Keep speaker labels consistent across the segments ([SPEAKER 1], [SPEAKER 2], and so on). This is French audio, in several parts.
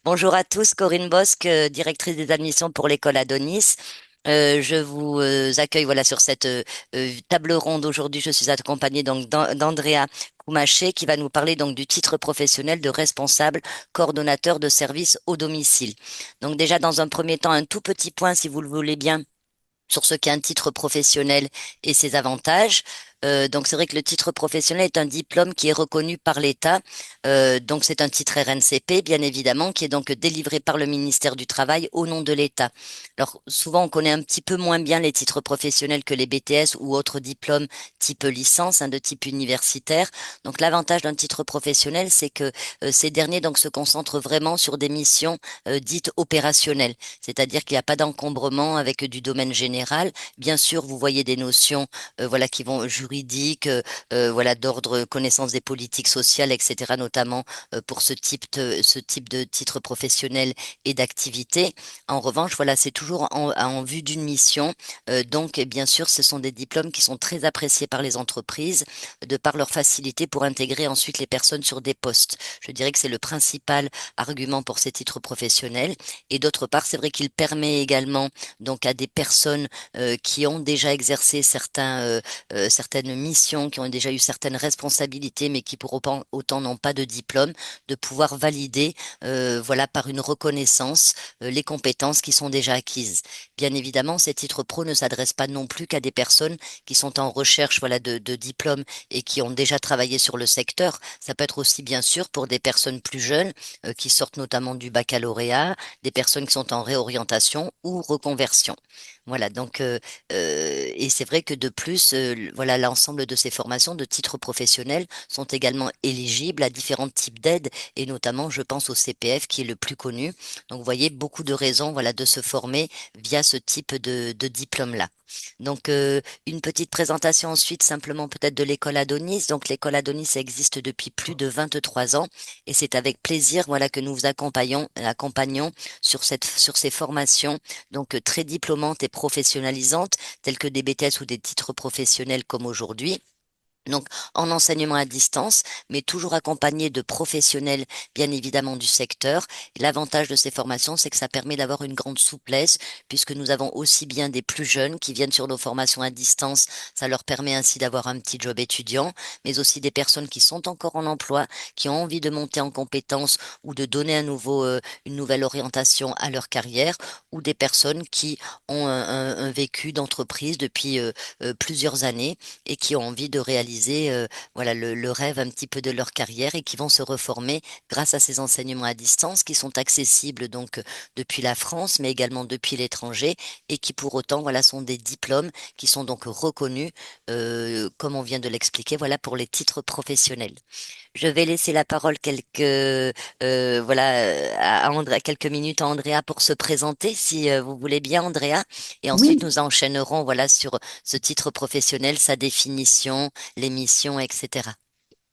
[SPEAKER 1] Bonjour à tous, Corinne Bosque, directrice des admissions pour l'école Adonis. Je vous accueille voilà sur cette table ronde aujourd'hui. Je suis accompagnée donc d'Andrea Coumaché qui va nous parler donc du titre professionnel de responsable coordonnateur de service au domicile. Donc déjà dans un premier temps un tout petit point si vous le voulez bien sur ce qu'est un titre professionnel et ses avantages. Donc c'est vrai que le titre professionnel est un diplôme qui est reconnu par l'État. Donc c'est un titre RNCP, bien évidemment, qui est donc délivré par le ministère du Travail au nom de l'État. Alors souvent on connaît un petit peu moins bien les titres professionnels que les BTS ou autres diplômes type licence, de type universitaire. Donc l'avantage d'un titre professionnel, c'est que ces derniers donc se concentrent vraiment sur des missions dites opérationnelles, c'est-à-dire qu'il n'y a pas d'encombrement avec du domaine général. Bien sûr, vous voyez des notions voilà qui vont juridiques, voilà d'ordre connaissance des politiques sociales, etc. notamment pour ce type de titre professionnel et d'activité. En revanche, voilà, c'est toujours en vue d'une mission. Donc, bien sûr, ce sont des diplômes qui sont très appréciés par les entreprises de par leur facilité pour intégrer ensuite les personnes sur des postes. Je dirais que c'est le principal argument pour ces titres professionnels. Et d'autre part, c'est vrai qu'il permet également donc à des personnes qui ont déjà exercé certaines missions, qui ont déjà eu certaines responsabilités, mais qui pour autant n'ont pas de diplôme, de pouvoir valider voilà par une reconnaissance les compétences qui sont déjà acquises. Bien évidemment, ces titres pro ne s'adressent pas non plus qu'à des personnes qui sont en recherche voilà de diplômes et qui ont déjà travaillé sur le secteur. Ça peut être aussi bien sûr pour des personnes plus jeunes qui sortent notamment du baccalauréat, des personnes qui sont en réorientation ou reconversion. Voilà, donc et c'est vrai que de plus, voilà, l'ensemble de ces formations de titres professionnels sont également éligibles à différents types d'aides et notamment, je pense au CPF qui est le plus connu. Donc, vous voyez, beaucoup de raisons, voilà, de se former via ce type de diplôme-là. Donc, une petite présentation ensuite simplement peut-être de l'école Adonis. Donc, l'école Adonis existe depuis plus de 23 ans et c'est avec plaisir, voilà, que nous vous accompagnons sur ces formations donc très diplômantes et professionnalisantes, telles que des BTS ou des titres professionnels comme aujourd'hui. Donc, en enseignement à distance, mais toujours accompagné de professionnels, bien évidemment, du secteur. Et l'avantage de ces formations, c'est que ça permet d'avoir une grande souplesse, puisque nous avons aussi bien des plus jeunes qui viennent sur nos formations à distance. Ça leur permet ainsi d'avoir un petit job étudiant, mais aussi des personnes qui sont encore en emploi, qui ont envie de monter en compétences ou de donner une nouvelle orientation à leur carrière, ou des personnes qui ont un vécu d'entreprise depuis plusieurs années et qui ont envie de réaliser voilà le rêve un petit peu de leur carrière et qui vont se reformer grâce à ces enseignements à distance qui sont accessibles donc depuis la France mais également depuis l'étranger et qui pour autant voilà sont des diplômes qui sont donc reconnus comme on vient de l'expliquer voilà pour les titres professionnels. Je vais laisser la parole à quelques minutes à Andrea pour se présenter, si vous voulez bien, Andrea. Et ensuite,
[SPEAKER 2] Oui,
[SPEAKER 1] nous enchaînerons, voilà, sur ce titre professionnel, sa définition, les missions, etc.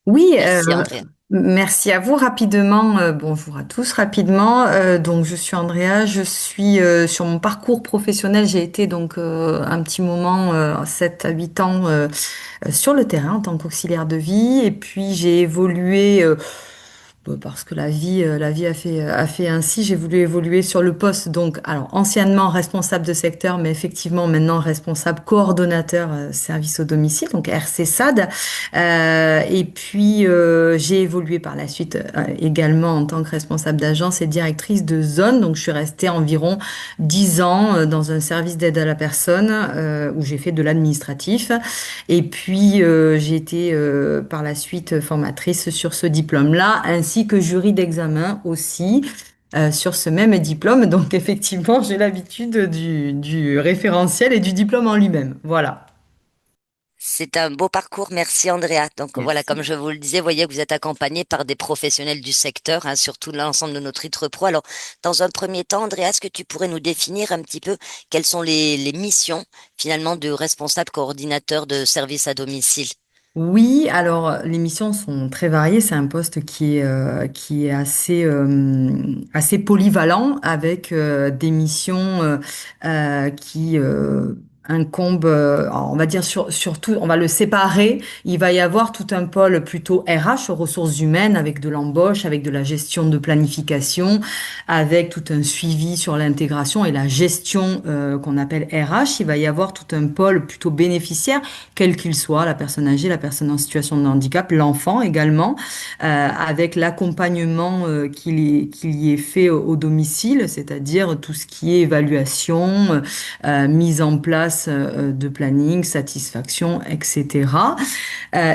[SPEAKER 2] oui,
[SPEAKER 1] Merci, Andrea.
[SPEAKER 2] merci à vous rapidement. Bonjour à tous rapidement. Donc je suis Andrea, je suis sur mon parcours professionnel, j'ai été donc un petit moment, 7 à 8 ans sur le terrain en tant qu'auxiliaire de vie et puis j'ai évolué parce que la vie a fait ainsi. J'ai voulu évoluer sur le poste, donc, alors, anciennement responsable de secteur, mais effectivement, maintenant responsable coordonnateur service au domicile, donc RC-SAD. Et puis, j'ai évolué par la suite également en tant que responsable d'agence et directrice de zone. Donc, je suis restée environ 10 ans dans un service d'aide à la personne où j'ai fait de l'administratif. Et puis, j'ai été par la suite formatrice sur ce diplôme-là, ainsi que jury d'examen aussi sur ce même diplôme. Donc, effectivement, j'ai l'habitude du référentiel et du diplôme en lui-même. Voilà.
[SPEAKER 1] C'est un beau parcours, merci Andrea. Donc voilà, comme
[SPEAKER 2] Merci.
[SPEAKER 1] je vous le disais, voyez que vous êtes accompagné par des professionnels du secteur, sur tout l'ensemble de notre titre pro. Alors, dans un premier temps, Andrea, est-ce que tu pourrais nous définir un petit peu quelles sont les missions finalement du responsable coordinateur de service à domicile?
[SPEAKER 2] Oui, alors les missions sont très variées. C'est un poste qui est assez polyvalent avec des missions qui incombe, on va dire surtout, on va le séparer. Il va y avoir tout un pôle plutôt RH, ressources humaines, avec de l'embauche, avec de la gestion de planification, avec tout un suivi sur l'intégration et la gestion qu'on appelle RH. Il va y avoir tout un pôle plutôt bénéficiaire, quel qu'il soit, la personne âgée, la personne en situation de handicap, l'enfant également, avec l'accompagnement qu'il y est fait au domicile, c'est-à-dire tout ce qui est évaluation, mise en place de planning, satisfaction, etc.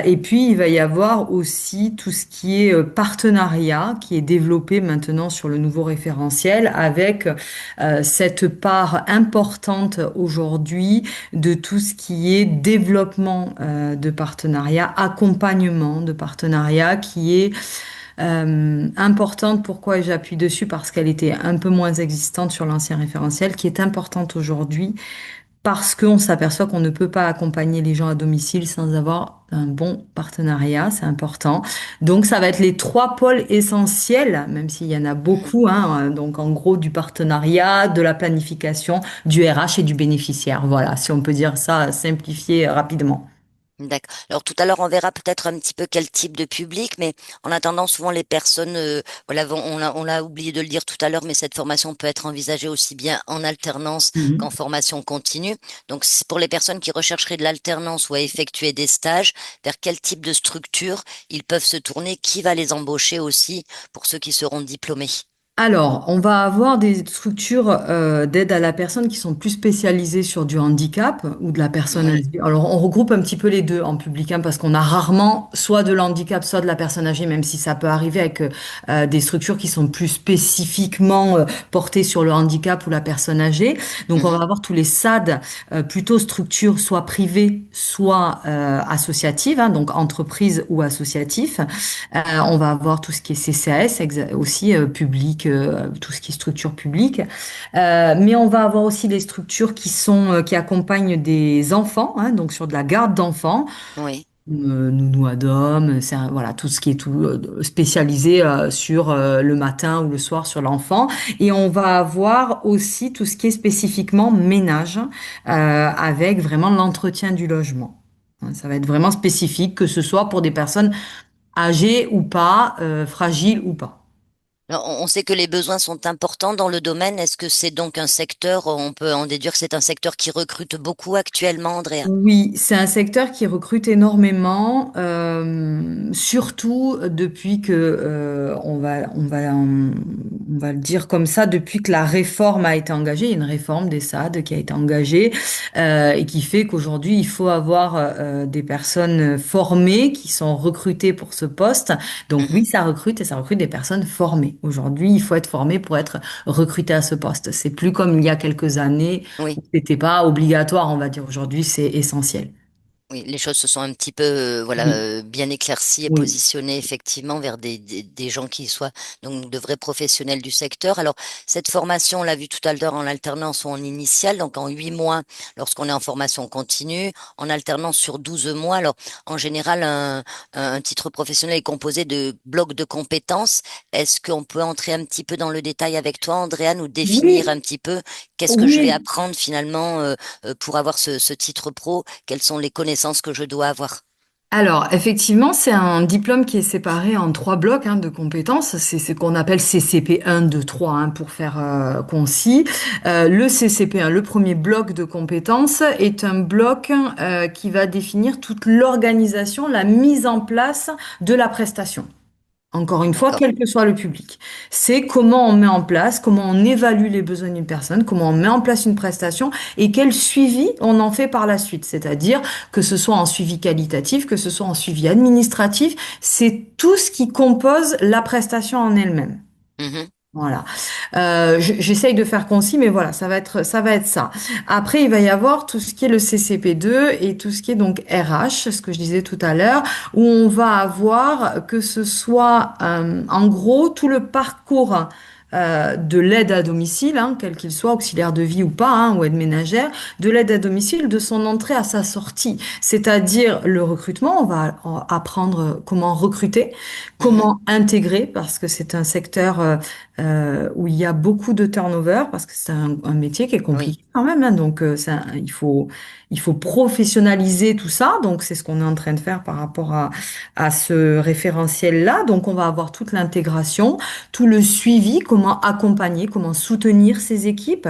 [SPEAKER 2] Et puis, il va y avoir aussi tout ce qui est partenariat qui est développé maintenant sur le nouveau référentiel avec cette part importante aujourd'hui de tout ce qui est développement de partenariat, accompagnement de partenariat qui est importante. Pourquoi j'appuie dessus? Parce qu'elle était un peu moins existante sur l'ancien référentiel, qui est importante aujourd'hui parce qu'on s'aperçoit qu'on ne peut pas accompagner les gens à domicile sans avoir un bon partenariat, c'est important. Donc ça va être les trois pôles essentiels, même s'il y en a
[SPEAKER 1] Mhm.
[SPEAKER 2] beaucoup, hein, donc en gros du partenariat, de la planification, du RH et du bénéficiaire. Voilà, si on peut dire ça, simplifié rapidement.
[SPEAKER 1] D'accord. Alors tout à l'heure, on verra peut-être un petit peu quel type de public, mais en attendant, souvent les personnes, voilà, on l'a oublié de le dire tout à l'heure, mais cette formation peut être envisagée aussi bien en alternance qu'en
[SPEAKER 2] Mhm.
[SPEAKER 1] formation continue. Donc c'est pour les personnes qui rechercheraient de l'alternance ou à effectuer des stages, vers quel type de structure ils peuvent se tourner, qui va les embaucher aussi pour ceux qui seront diplômés.
[SPEAKER 2] Alors, on va avoir des structures d'aide à la personne qui sont plus spécialisées sur du handicap ou de la personne
[SPEAKER 1] Oui.
[SPEAKER 2] âgée. Alors, on regroupe un petit peu les deux en public, hein, parce qu'on a rarement soit de l'handicap, soit de la personne âgée, même si ça peut arriver avec des structures qui sont plus spécifiquement portées sur le handicap ou la personne âgée. Donc, on va
[SPEAKER 1] Mhm.
[SPEAKER 2] avoir tous les SAD, plutôt structures soit privées, soit associatives, hein, donc entreprises ou associatifs. On va avoir tout ce qui est CCAS aussi public, tout ce qui est structure publique. Mais on va avoir aussi les structures qui accompagnent des enfants, hein, donc sur de la garde d'enfants,
[SPEAKER 1] Oui.
[SPEAKER 2] nounou à dom, voilà tout ce qui est tout spécialisé sur le matin ou le soir sur l'enfant. Et on va avoir aussi tout ce qui est spécifiquement ménage, avec vraiment l'entretien du logement. Hein, ça va être vraiment spécifique, que ce soit pour des personnes âgé ou pas, fragile ou pas.
[SPEAKER 1] Alors, on sait que les besoins sont importants dans le domaine. Est-ce que c'est donc un secteur, on peut en déduire que c'est un secteur qui recrute beaucoup actuellement, Andrea?
[SPEAKER 2] Oui, c'est un secteur qui recrute énormément, surtout depuis que, on va le dire comme ça, depuis que la réforme a été engagée. Il y a une réforme des SAD qui a été engagée et qui fait qu'aujourd'hui, il faut avoir des personnes formées qui sont recrutées pour ce poste. Donc oui,
[SPEAKER 1] Mhm.
[SPEAKER 2] ça recrute et ça recrute des personnes formées. Aujourd'hui, il faut être formé pour être recruté à ce poste. C'est plus comme il y a quelques années.
[SPEAKER 1] Oui.
[SPEAKER 2] C'était pas obligatoire, on va dire. Aujourd'hui, c'est essentiel.
[SPEAKER 1] Oui, les choses se sont un petit peu voilà
[SPEAKER 2] Oui,
[SPEAKER 1] bien éclaircies et
[SPEAKER 2] oui.
[SPEAKER 1] positionnées effectivement vers des gens qui soient donc de vrais professionnels du secteur. Alors cette formation, on l'a vu tout à l'heure en alternance ou en initiale, donc en 8 mois lorsqu'on est en formation continue, en alternance sur 12 mois. Alors en général, un titre professionnel est composé de blocs de compétences. Est-ce qu'on peut entrer un petit peu dans le détail avec toi, Andrea, nous définir
[SPEAKER 2] Oui,
[SPEAKER 1] un petit peu qu'est-ce que je vais
[SPEAKER 2] oui.
[SPEAKER 1] apprendre finalement pour avoir ce titre pro? Quelles sont les connaissances que je dois avoir?
[SPEAKER 2] Alors, effectivement, c'est un diplôme qui est séparé en trois blocs hein, de compétences. C'est ce qu'on appelle CCP 1, 2, 3, hein, pour faire concis. Le CCP 1, le premier bloc de compétences, est un bloc qui va définir toute l'organisation, la mise en place de la prestation. Encore une fois,
[SPEAKER 1] D'accord.
[SPEAKER 2] quel que soit le public. C'est comment on met en place, comment on évalue les besoins d'une personne, comment on met en place une prestation et quel suivi on en fait par la suite. C'est-à-dire que ce soit en suivi qualitatif, que ce soit en suivi administratif, c'est tout ce qui compose la prestation en elle-même.
[SPEAKER 1] Mhm.
[SPEAKER 2] Voilà. J'essaye de faire concis, mais voilà, ça va être ça. Après, il va y avoir tout ce qui est le CCP2 et tout ce qui est donc RH, ce que je disais tout à l'heure, où on va avoir que ce soit, en gros, tout le parcours de l'aide à domicile, hein, quel qu'il soit, auxiliaire de vie ou pas, hein, ou aide ménagère, de l'aide à domicile, de son entrée à sa sortie. C'est-à-dire le recrutement, on va apprendre comment recruter,
[SPEAKER 1] Mhm.
[SPEAKER 2] comment intégrer, parce que c'est un secteur où il y a beaucoup de turnover parce que c'est un métier qui est
[SPEAKER 1] Oui.
[SPEAKER 2] compliqué. quand même, hein. Donc, il faut professionnaliser tout ça. Donc, c'est ce qu'on est en train de faire par rapport à ce référentiel-là. Donc, on va avoir toute l'intégration, tout le suivi, comment accompagner, comment soutenir ces équipes,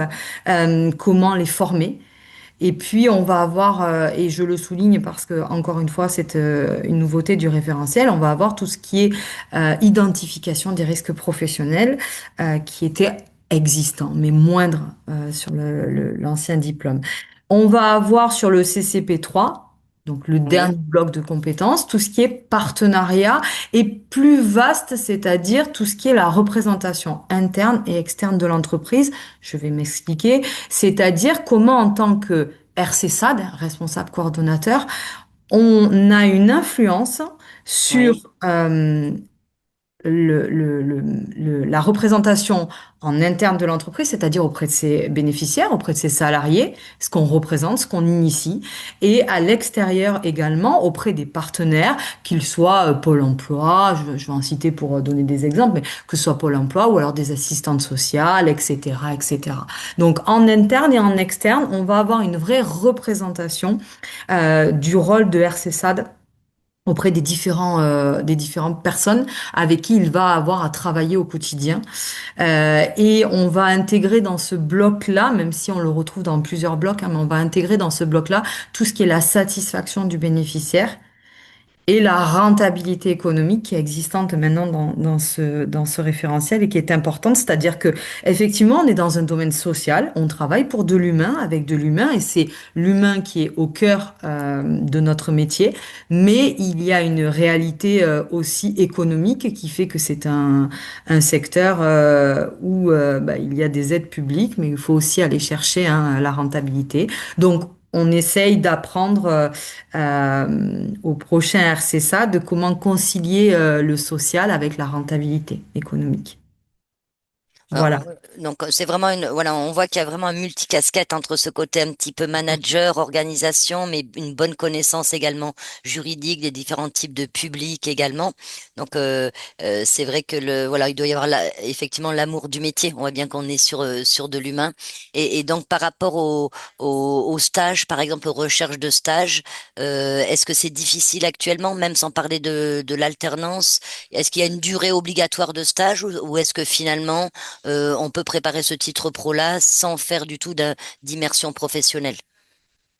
[SPEAKER 2] comment les former. Et puis, on va avoir, et je le souligne parce que, encore une fois, c'est une nouveauté du référentiel, on va avoir tout ce qui est identification des risques professionnels qui était existant, mais moindre sur l'ancien diplôme. On va avoir sur le CCP3, donc le
[SPEAKER 1] Oui,
[SPEAKER 2] dernier bloc de compétences, tout ce qui est partenariat et plus vaste, c'est-à-dire tout ce qui est la représentation interne et externe de l'entreprise. Je vais m'expliquer. C'est-à-dire comment, en tant que RCSAD, responsable coordonnateur, on a une influence sur
[SPEAKER 1] oui.
[SPEAKER 2] la représentation en interne de l'entreprise, c'est-à-dire auprès de ses bénéficiaires, auprès de ses salariés, ce qu'on représente, ce qu'on initie, et à l'extérieur également auprès des partenaires, qu'ils soient Pôle emploi, je vais en citer pour donner des exemples, mais que ce soit Pôle emploi ou alors des assistantes sociales, etc., etc. Donc en interne et en externe, on va avoir une vraie représentation du rôle de RCSAD auprès des différentes personnes avec qui il va avoir à travailler au quotidien. Et on va intégrer dans ce bloc-là, même si on le retrouve dans plusieurs blocs, hein, mais on va intégrer dans ce bloc-là tout ce qui est la satisfaction du bénéficiaire et la rentabilité économique qui est existante maintenant dans ce référentiel et qui est importante, c'est-à-dire que effectivement, on est dans un domaine social, on travaille pour de l'humain, avec de l'humain, et c'est l'humain qui est au cœur de notre métier, mais il y a une réalité aussi économique qui fait que c'est un secteur où bah, il y a des aides publiques, mais il faut aussi aller chercher hein, la rentabilité. Donc, on essaye d'apprendre au prochain RCSA de comment concilier le social avec la rentabilité économique.
[SPEAKER 1] Alors,
[SPEAKER 2] Voilà.
[SPEAKER 1] donc c'est vraiment une voilà, on voit qu'il y a vraiment un multicasquette entre ce côté un petit peu manager, organisation, mais une bonne connaissance également juridique des différents types de publics également. Donc c'est vrai que le voilà, il doit y avoir effectivement l'amour du métier. On voit bien qu'on est sur de l'humain. Et donc par rapport au stage, par exemple aux recherches de stage, est-ce que c'est difficile actuellement, même sans parler de l'alternance? Est-ce qu'il y a une durée obligatoire de stage ou est-ce que finalement on peut préparer ce titre pro-là sans faire du tout d'immersion professionnelle.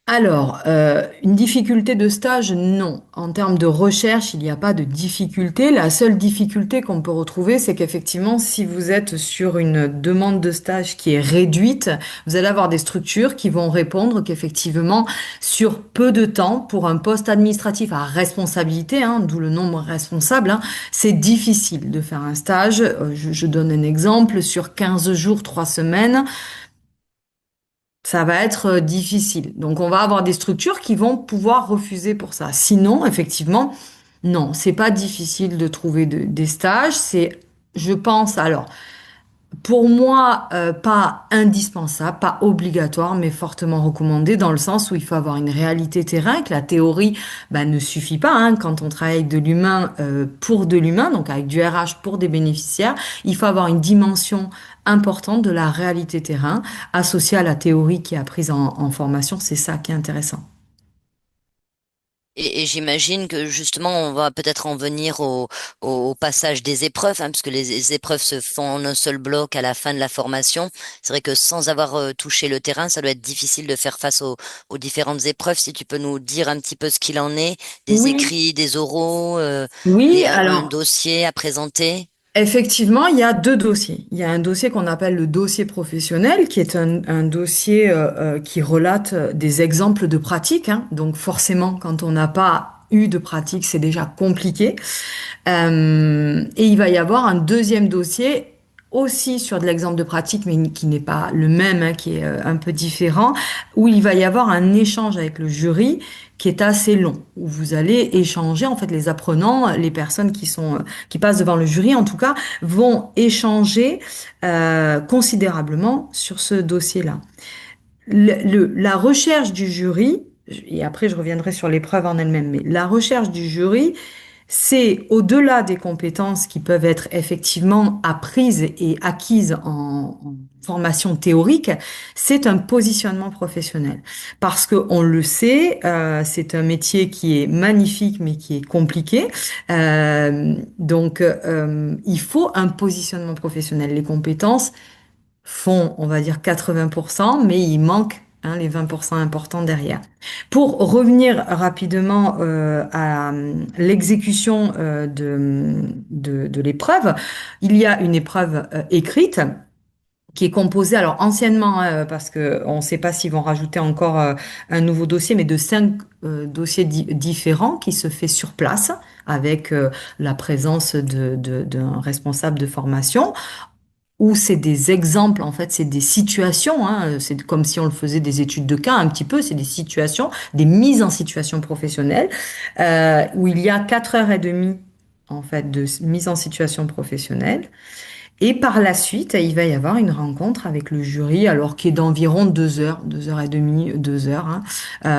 [SPEAKER 2] Alors, une difficulté de stage, non. En termes de recherche, il n'y a pas de difficulté. La seule difficulté qu'on peut retrouver, c'est qu'effectivement, si vous êtes sur une demande de stage qui est réduite, vous allez avoir des structures qui vont répondre qu'effectivement, sur peu de temps, pour un poste administratif à responsabilité, hein, d'où le nombre responsable, hein, c'est difficile de faire un stage. Je donne un exemple, sur 15 jours, 3 semaines. Ça va être difficile. Donc, on va avoir des structures qui vont pouvoir refuser pour ça. Sinon, effectivement, non, c'est pas difficile de trouver des stages. C'est, je pense, alors, pour moi, pas indispensable, pas obligatoire, mais fortement recommandé dans le sens où il faut avoir une réalité terrain, que la théorie bah, ne suffit pas. Hein. Quand on travaille avec de l'humain pour de l'humain, donc avec du RH pour des bénéficiaires, il faut avoir une dimension importante de la réalité terrain associée à la théorie qui est apprise en formation. C'est ça qui est intéressant.
[SPEAKER 1] Et j'imagine que justement, on va peut-être en venir au passage des épreuves, hein, parce que les épreuves se font en un seul bloc à la fin de la formation. C'est vrai que sans avoir touché le terrain, ça doit être difficile de faire face aux différentes épreuves. Si tu peux nous dire un petit peu ce qu'il en est, des
[SPEAKER 2] Oui,
[SPEAKER 1] écrits, des oraux,
[SPEAKER 2] oui,
[SPEAKER 1] un
[SPEAKER 2] alors
[SPEAKER 1] dossier à présenter.
[SPEAKER 2] effectivement, il y a deux dossiers. Il y a un dossier qu'on appelle le dossier professionnel, qui est un dossier qui relate des exemples de pratiques, hein. Donc forcément, quand on n'a pas eu de pratique, c'est déjà compliqué. Et il va y avoir un deuxième dossier aussi sur de l'exemple de pratique, mais qui n'est pas le même, hein, qui est un peu différent, où il va y avoir un échange avec le jury qui est assez long, où vous allez échanger, en fait, les apprenants, les personnes qui passent devant le jury, en tout cas, vont échanger considérablement sur ce dossier-là. La recherche du jury, et après je reviendrai sur l'épreuve en elle-même, mais la recherche du jury C'est au-delà des compétences qui peuvent être effectivement apprises et acquises en formation théorique, c'est un positionnement professionnel. Parce que on le sait, c'est un métier qui est magnifique mais qui est compliqué. Il faut un positionnement professionnel. Les compétences font, on va dire, 80%, mais il manque les 20% importants derrière. Pour revenir rapidement à l'exécution de l'épreuve, il y a une épreuve écrite qui est composée, alors anciennement, parce que on ne sait pas s'ils vont rajouter encore un nouveau dossier, mais de 5 dossiers différents qui se fait sur place avec la présence d'un responsable de formation où c'est des exemples, en fait, c'est des situations, hein, c'est comme si on le faisait des études de cas un petit peu, c'est des situations, des mises en situation professionnelle, où il y a 4 heures et demie, en fait, de mise en situation professionnelle. Et par la suite, il va y avoir une rencontre avec le jury, alors qui est d'environ 2 heures, 2 heures et demie, 2 heures. Hein.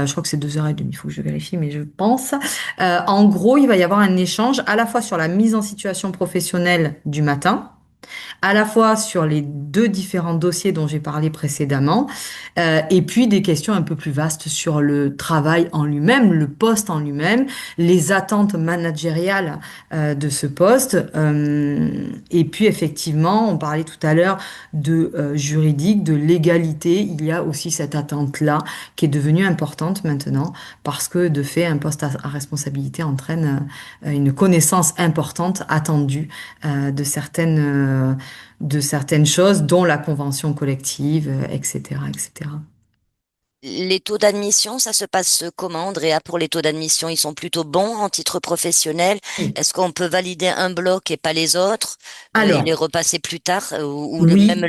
[SPEAKER 2] Je crois que c'est 2 heures et demie, il faut que je vérifie, mais je pense. En gros, il va y avoir un échange à la fois sur la mise en situation professionnelle du matin, à la fois sur les 2 différents dossiers dont j'ai parlé précédemment, et puis des questions un peu plus vastes sur le travail en lui-même, le poste en lui-même, les attentes managériales de ce poste, et puis effectivement, on parlait tout à l'heure de juridique, de légalité, il y a aussi cette attente-là qui est devenue importante maintenant, parce que de fait, un poste à responsabilité entraîne une connaissance importante attendue de certaines choses, dont la convention collective, etc., etc.
[SPEAKER 1] Les taux d'admission, ça se passe comment, Andrea, pour les taux d'admission? Ils sont plutôt bons en titre professionnel?
[SPEAKER 2] Oui.
[SPEAKER 1] Est-ce qu'on peut valider un bloc et pas les autres, et les
[SPEAKER 2] Alors,
[SPEAKER 1] repasser plus tard, ou même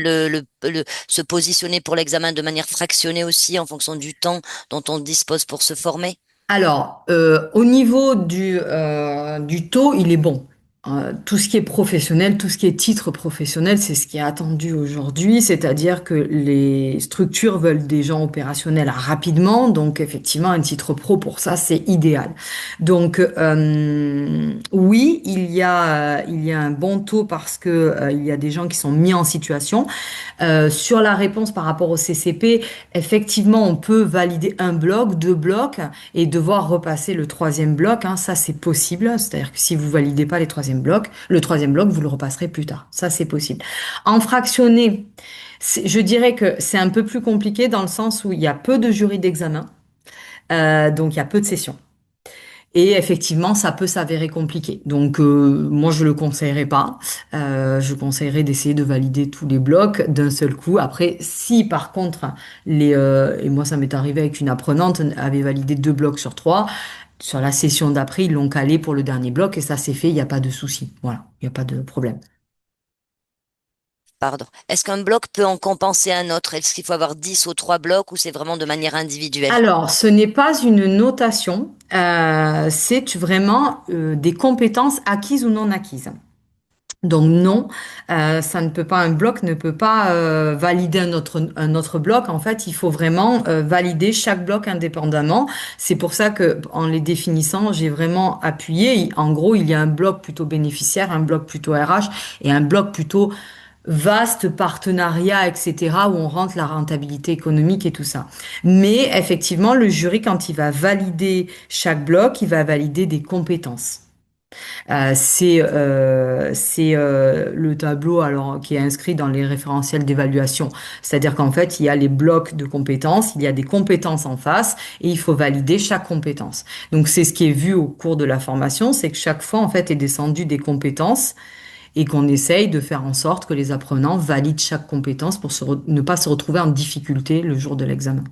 [SPEAKER 2] oui.
[SPEAKER 1] se positionner pour l'examen de manière fractionnée aussi en fonction du temps dont on dispose pour se former?
[SPEAKER 2] Alors, au niveau du taux, il est bon. Tout ce qui est professionnel, tout ce qui est titre professionnel, c'est ce qui est attendu aujourd'hui, c'est-à-dire que les structures veulent des gens opérationnels rapidement, donc effectivement, un titre pro pour ça, c'est idéal. Donc, oui, il y a un bon taux parce que il y a des gens qui sont mis en situation. Sur la réponse par rapport au CCP, effectivement, on peut valider un bloc, 2 blocs et devoir repasser le troisième bloc. Hein, ça, c'est possible. C'est-à-dire que si vous validez pas les troisième blocs, le troisième bloc, vous le repasserez plus tard. Ça, c'est possible. En fractionné, je dirais que c'est un peu plus compliqué dans le sens où il y a peu de jurys d'examen, donc il y a peu de sessions. Et effectivement, ça peut s'avérer compliqué. Donc, moi, je le conseillerais pas. Je conseillerais d'essayer de valider tous les blocs d'un seul coup. Après, si par contre, et moi, ça m'est arrivé avec une apprenante, avait validé 2 blocs sur 3, sur la session d'après, ils l'ont calé pour le dernier bloc et ça s'est fait, il n'y a pas de souci. Voilà, il n'y a pas de problème.
[SPEAKER 1] Pardon. Est-ce qu'un bloc peut en compenser un autre? Est-ce qu'il faut avoir 10 ou 3 blocs ou c'est vraiment de manière individuelle?
[SPEAKER 2] Alors, ce n'est pas une notation, c'est vraiment des compétences acquises ou non acquises. Donc non, ça ne peut pas, un bloc ne peut pas valider un autre bloc. En fait, il faut vraiment valider chaque bloc indépendamment. C'est pour ça que, en les définissant, j'ai vraiment appuyé. En gros, il y a un bloc plutôt bénéficiaire, un bloc plutôt RH et un bloc plutôt vaste partenariat, etc., où on rentre la rentabilité économique et tout ça. Mais effectivement, le jury, quand il va valider chaque bloc, il va valider des compétences. C'est le tableau alors qui est inscrit dans les référentiels d'évaluation. C'est-à-dire qu'en fait, il y a les blocs de compétences, il y a des compétences en face et il faut valider chaque compétence. Donc c'est ce qui est vu au cours de la formation, c'est que chaque fois en fait est descendu des compétences et qu'on essaye de faire en sorte que les apprenants valident chaque compétence pour ne pas se retrouver en difficulté le jour de l'examen.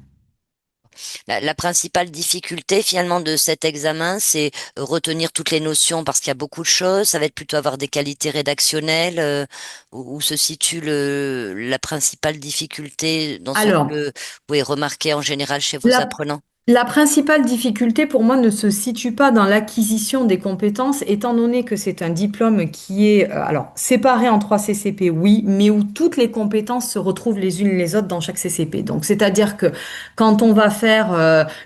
[SPEAKER 1] La principale difficulté finalement de cet examen, c'est retenir toutes les notions parce qu'il y a beaucoup de choses. Ça va être plutôt avoir des qualités rédactionnelles, où se situe la principale difficulté dans ce
[SPEAKER 2] Alors,
[SPEAKER 1] que vous pouvez remarquer en général chez vos
[SPEAKER 2] la
[SPEAKER 1] apprenants.
[SPEAKER 2] La principale difficulté pour moi ne se situe pas dans l'acquisition des compétences, étant donné que c'est un diplôme qui est alors séparé en trois CCP, oui, mais où toutes les compétences se retrouvent les unes les autres dans chaque CCP. Donc, c'est-à-dire que quand on va faire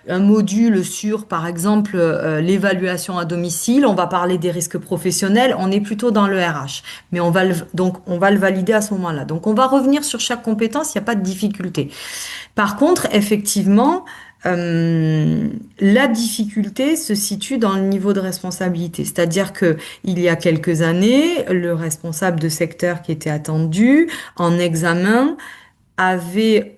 [SPEAKER 2] un module sur, par exemple, l'évaluation à domicile, on va parler des risques professionnels, on est plutôt dans le RH, mais donc on va le valider à ce moment-là. Donc, on va revenir sur chaque compétence, il n'y a pas de difficulté. Par contre, effectivement, euh, la difficulté se situe dans le niveau de responsabilité. C'est-à-dire que il y a quelques années, le responsable de secteur qui était attendu en examen avait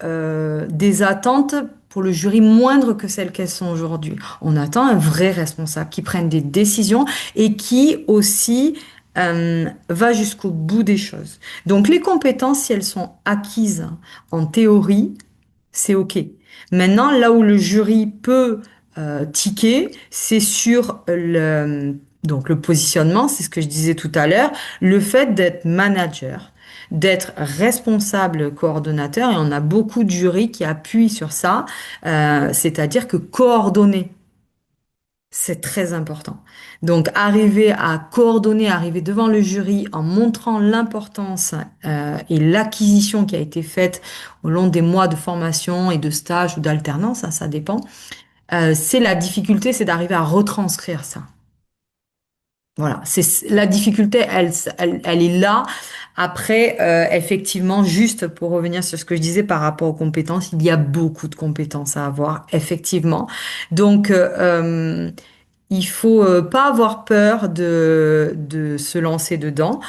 [SPEAKER 2] des attentes pour le jury moindres que celles qu'elles sont aujourd'hui. On attend un vrai responsable qui prenne des décisions et qui aussi va jusqu'au bout des choses. Donc les compétences, si elles sont acquises en théorie, c'est OK. Maintenant, là où le jury peut tiquer, c'est sur donc le positionnement, c'est ce que je disais tout à l'heure, le fait d'être manager, d'être responsable coordonnateur, et on a beaucoup de jurys qui appuient sur ça, c'est-à-dire que coordonner. C'est très important. Donc, arriver à coordonner, arriver devant le jury en montrant l'importance et l'acquisition qui a été faite au long des mois de formation et de stage ou d'alternance, hein, ça dépend. C'est la difficulté, c'est d'arriver à retranscrire ça. Voilà, c'est la difficulté, elle est là. Après, effectivement, juste pour revenir sur ce que je disais par rapport aux compétences, il y a beaucoup de compétences à avoir, effectivement. Donc, il faut pas avoir peur de se lancer dedans.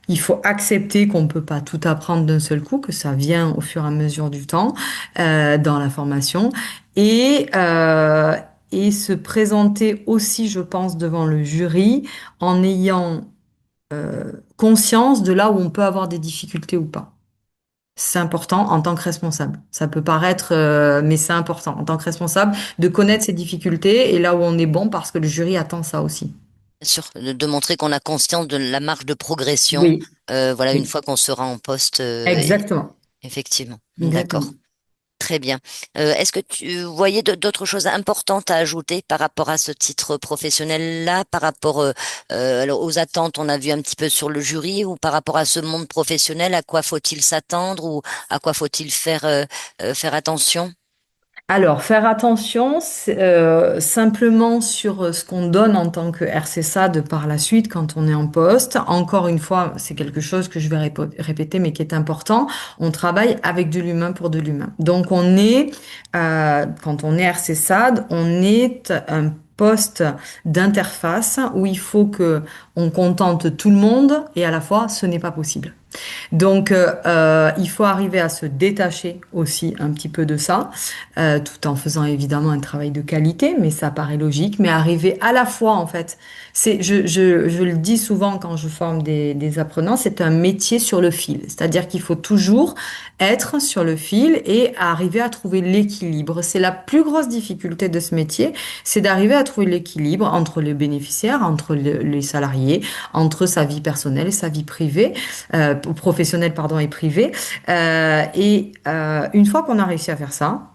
[SPEAKER 2] Il faut accepter qu'on ne peut pas tout apprendre d'un seul coup, que ça vient au fur et à mesure du temps dans la formation. Et, euh, et se présenter aussi, je pense, devant le jury en ayant conscience de là où on peut avoir des difficultés ou pas. C'est important en tant que responsable. Ça peut paraître, mais c'est important en tant que responsable de connaître ses difficultés et là où on est bon parce que le jury attend ça aussi.
[SPEAKER 1] Bien sûr, de montrer qu'on a conscience de la marge de progression,
[SPEAKER 2] Oui,
[SPEAKER 1] voilà, une
[SPEAKER 2] oui,
[SPEAKER 1] fois qu'on sera en poste,
[SPEAKER 2] exactement.
[SPEAKER 1] effectivement. D'accord.
[SPEAKER 2] Exactement.
[SPEAKER 1] Très bien. Est-ce que tu voyais d'autres choses importantes à ajouter par rapport à ce titre professionnel-là, par rapport alors aux attentes, on a vu un petit peu sur le jury, ou par rapport à ce monde professionnel, à quoi faut-il s'attendre ou à quoi faut-il faire attention?
[SPEAKER 2] Alors, faire attention simplement sur ce qu'on donne en tant que RCSA par la suite quand on est en poste. Encore une fois, c'est quelque chose que je vais répéter, mais qui est important. On travaille avec de l'humain pour de l'humain. Donc, quand on est RCSAD, on est un poste d'interface où il faut que on contente tout le monde et à la fois, ce n'est pas possible. Donc, il faut arriver à se détacher aussi un petit peu de ça, tout en faisant évidemment un travail de qualité, mais ça paraît logique. Mais arriver à la fois, en fait, je le dis souvent quand je forme des apprenants, c'est un métier sur le fil. C'est-à-dire qu'il faut toujours être sur le fil et arriver à trouver l'équilibre. C'est la plus grosse difficulté de ce métier, c'est d'arriver à trouver l'équilibre entre les bénéficiaires, entre les salariés, entre sa vie personnelle et sa vie privée professionnelle pardon, et privée. Une fois qu'on a réussi à faire ça,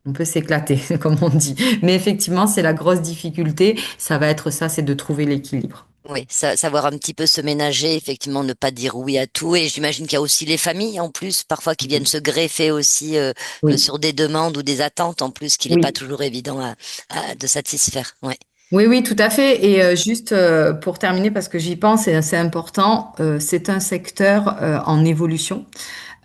[SPEAKER 2] on peut s'éclater, comme on dit. Mais effectivement, c'est la grosse difficulté. Ça va être ça, c'est de trouver l'équilibre.
[SPEAKER 1] Oui, savoir un petit peu se ménager, effectivement, ne pas dire oui à tout. Et j'imagine qu'il y a aussi les familles, en plus, parfois qui viennent se greffer aussi
[SPEAKER 2] Oui,
[SPEAKER 1] sur des demandes ou des attentes, en plus, qu'il n'est pas
[SPEAKER 2] oui.
[SPEAKER 1] toujours évident de satisfaire. Ouais.
[SPEAKER 2] Oui, oui, tout à fait. Et juste pour terminer, parce que j'y pense, et c'est important, c'est un secteur en évolution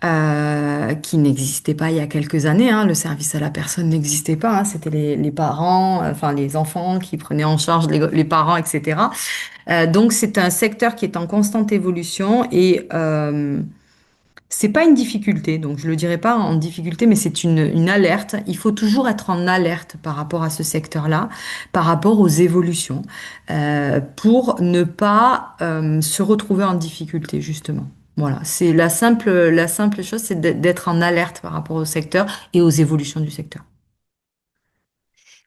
[SPEAKER 2] qui n'existait pas il y a quelques années. Hein. Le service à la personne n'existait pas. Hein. C'était les parents, enfin les enfants qui prenaient en charge les parents, etc. Donc c'est un secteur qui est en constante évolution et c'est pas une difficulté. Donc je le dirais pas en difficulté, mais c'est une alerte. Il faut toujours être en alerte par rapport à ce secteur-là, par rapport aux évolutions, pour ne pas se retrouver en difficulté justement. Voilà, c'est la simple chose, c'est d'être en alerte par rapport au secteur et aux évolutions du secteur.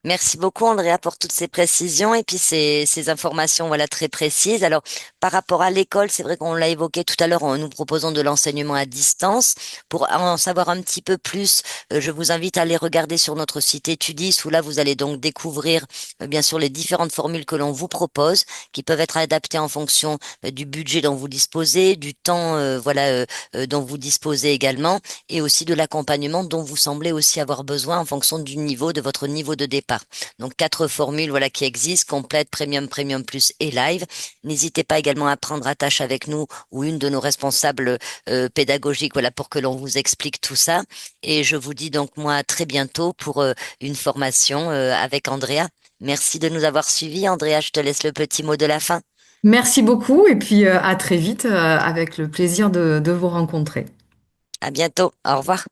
[SPEAKER 1] Merci beaucoup, Andrea, pour toutes ces précisions et puis ces informations, voilà, très précises. Alors, par rapport à l'école, c'est vrai qu'on l'a évoqué tout à l'heure, nous proposons de l'enseignement à distance. Pour en savoir un petit peu plus, je vous invite à aller regarder sur notre site Étudis, où là, vous allez donc découvrir, bien sûr, les différentes formules que l'on vous propose, qui peuvent être adaptées en fonction du budget dont vous disposez, du temps, dont vous disposez également, et aussi de l'accompagnement dont vous semblez aussi avoir besoin en fonction du niveau, de votre niveau de départ. Donc, quatre formules, voilà, qui existent, complète, premium, premium plus et live. N'hésitez pas également à prendre attache avec nous ou une de nos responsables pédagogiques, voilà, pour que l'on vous explique tout ça. Et je vous dis donc, moi, à très bientôt pour une formation avec Andrea. Merci de nous avoir suivis, Andrea. Je te laisse le petit mot de la fin.
[SPEAKER 2] Merci beaucoup et puis à très vite avec le plaisir de vous rencontrer.
[SPEAKER 1] À bientôt. Au revoir.